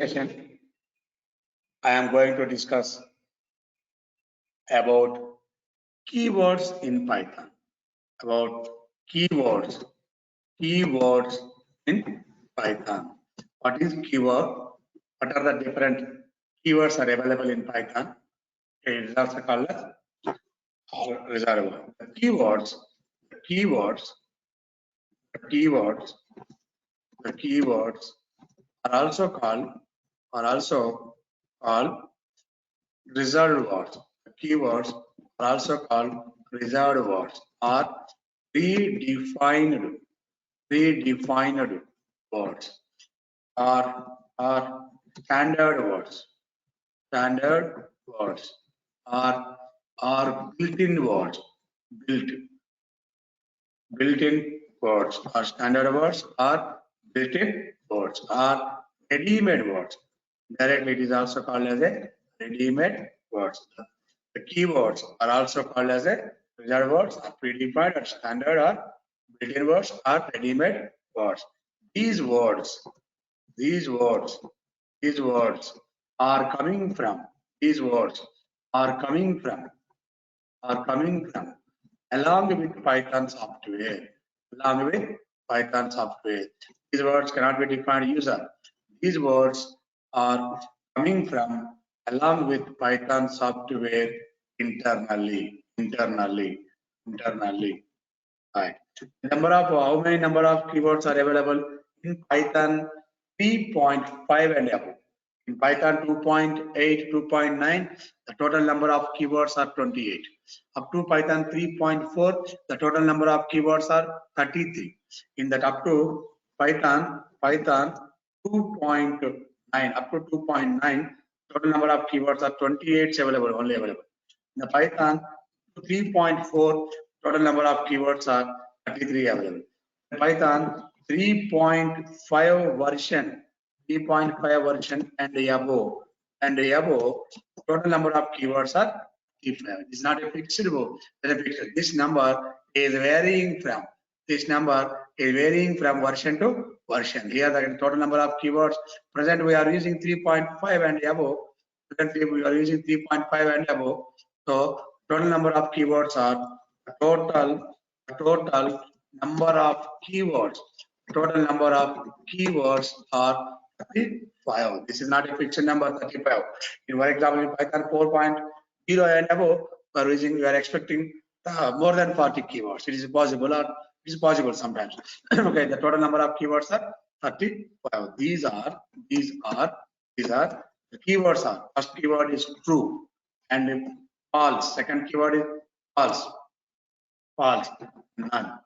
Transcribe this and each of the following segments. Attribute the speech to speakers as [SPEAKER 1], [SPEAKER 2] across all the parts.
[SPEAKER 1] session, I am going to discuss about keywords in Python. About keywords in Python. What is keyword? What are the different keywords are available in Python? It is also called as reservoir. The keywords are also called reserved words. The keywords are also called reserved words or predefined words or standard words or built-in words built-in words or standard words or built-in words or ready-made words. Directly, it is also called as a ready-made words. The keywords are also called as a reserved words, or predefined, or standard, or built-in words, or ready-made words. These words are coming from. Along with Python software. These words cannot be defined user. These words are coming from along with Python software internally. Right. How many number of keywords are available in Python 3.5 and above? In Python 2.8, 2.9, the total number of keywords are 28. Up to Python 3.4, the total number of keywords are 33. In that up to Python 2.9, up to 2.9, total number of keywords are 28 only available. In the Python 3.4, total number of keywords are 33 available. In Python 3.5 version and above, total number of keywords are 35. This is not a fixed. This number is varying from version to version. Here the total number of keywords present we are using 3.5 and above. Presently we are using 3.5 and above. So total number of keywords are total number of keywords. Total number of keywords are 35. This is not a fixed number, 35. In for example, in Python 4.0 and above, we are expecting more than 40 keywords. It is possible, or it is possible sometimes. Okay, the total number of keywords are 35. These are the keywords are. First keyword is true and false. Second keyword is false, none.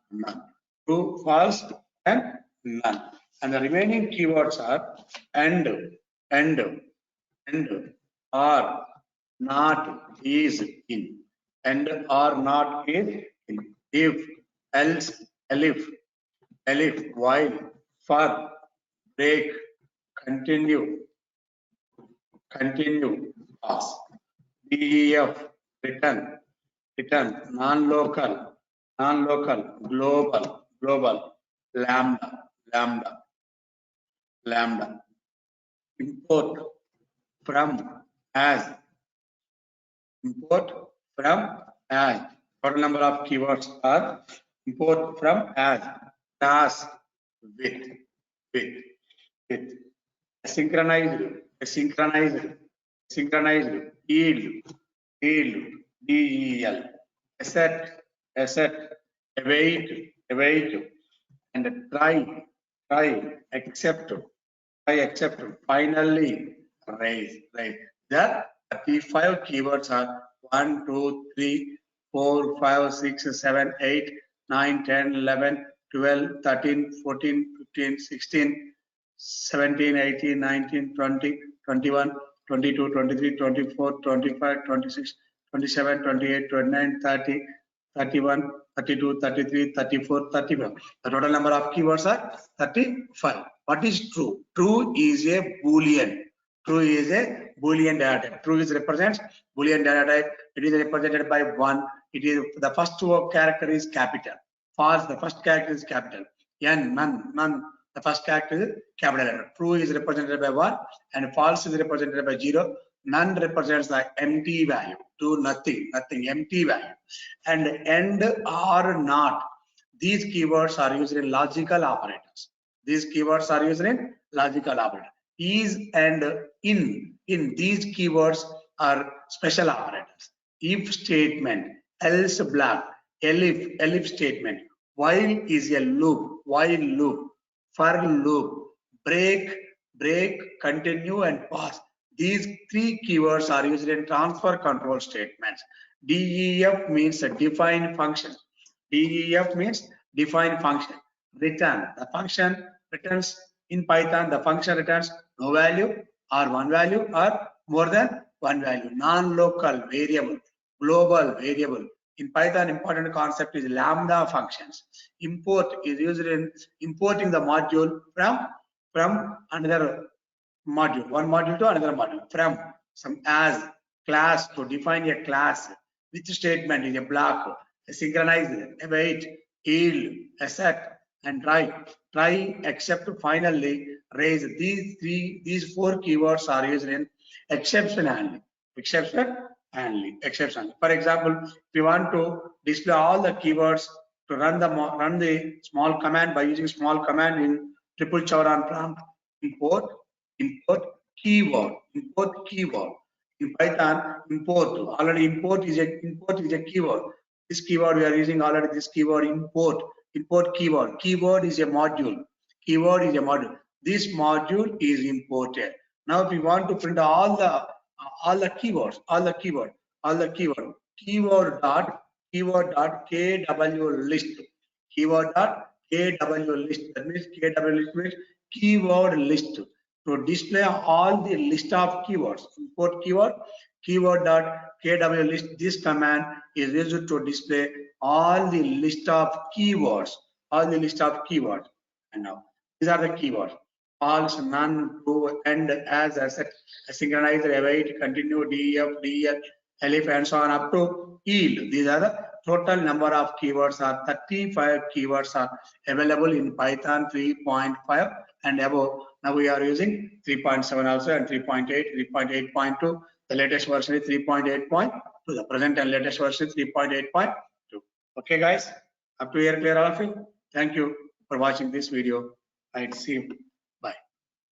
[SPEAKER 1] True, false, and none. And the remaining keywords are and, are, not, is, in. And are not is, in. If, else, elif, while, for, break, continue, pass. DEF, return, non-local, global, lambda. Import from as. Total number of keywords are import from as, class, with. Synchronized, yield, DEL, asset, await, and try, accept, finally, raise. The 35 keywords are 1, 2, 3, 4, 5, 6, 7, 8, 9, 10, 11, 12, 13, 14, 15, 16, 17, 18, 19, 20, 21, 22, 23, 24, 25, 26, 27, 28, 29, 30, 31, 32, 33, 34, 35. The total number of keywords are 35. What is true? True is a Boolean. Data type. True is represents Boolean data type. It is represented by 1. It is the first character is capital. False, the first character is capital. N, none. The first character is capital letter. True is represented by 1 and false is represented by 0. None represents the empty value. True, nothing, empty value. And end or not. These keywords are used in logical operators. These keywords are used in logical operators. Is and in these keywords are special operators. If statement, else block, elif statement, while is a loop, while loop, for loop, break, continue and pause. These three keywords are used in transfer control statements. DEF means a defined function. DEF means defined function. Return, the function returns in Python, the function returns no value or one value or more than one value. Non-local variable, global variable. In Python, important concept is lambda functions. Import is used in importing the module from another module, one module to another module, from some as class to define a class. Which statement is a block, a synchronize, await, yield, accept, and try, except, finally, raise. These four keywords are used in exception handling. Exception handling. For example, if you want to display all the keywords to run the small command by using small command in triple chevron prompt, import keyword. In Python, import is a keyword. This keyword we are using already. This keyword import keyword. Keyword is a module. This module is imported. Now, if we want to print all the keywords, keyword dot kw list. Keyword dot kw list. That means kw list means keyword list. To display all the list of keywords, import keyword dot kw list. This command is used to display all the list of keywords. And now these are the keywords: false, none, true, end, as, asset, synchronize, await, continue, def, elif, and so on up to yield. These are the total number of keywords. Are 35 keywords are available in Python 3.5 and above. Now we are using 3.7 also and 3.8, 3.8.2. The latest version is 3.8.2. The present and latest version is 3.8.2. Okay, guys, up to here, clear all of you. Thank you for watching this video. I'd see you.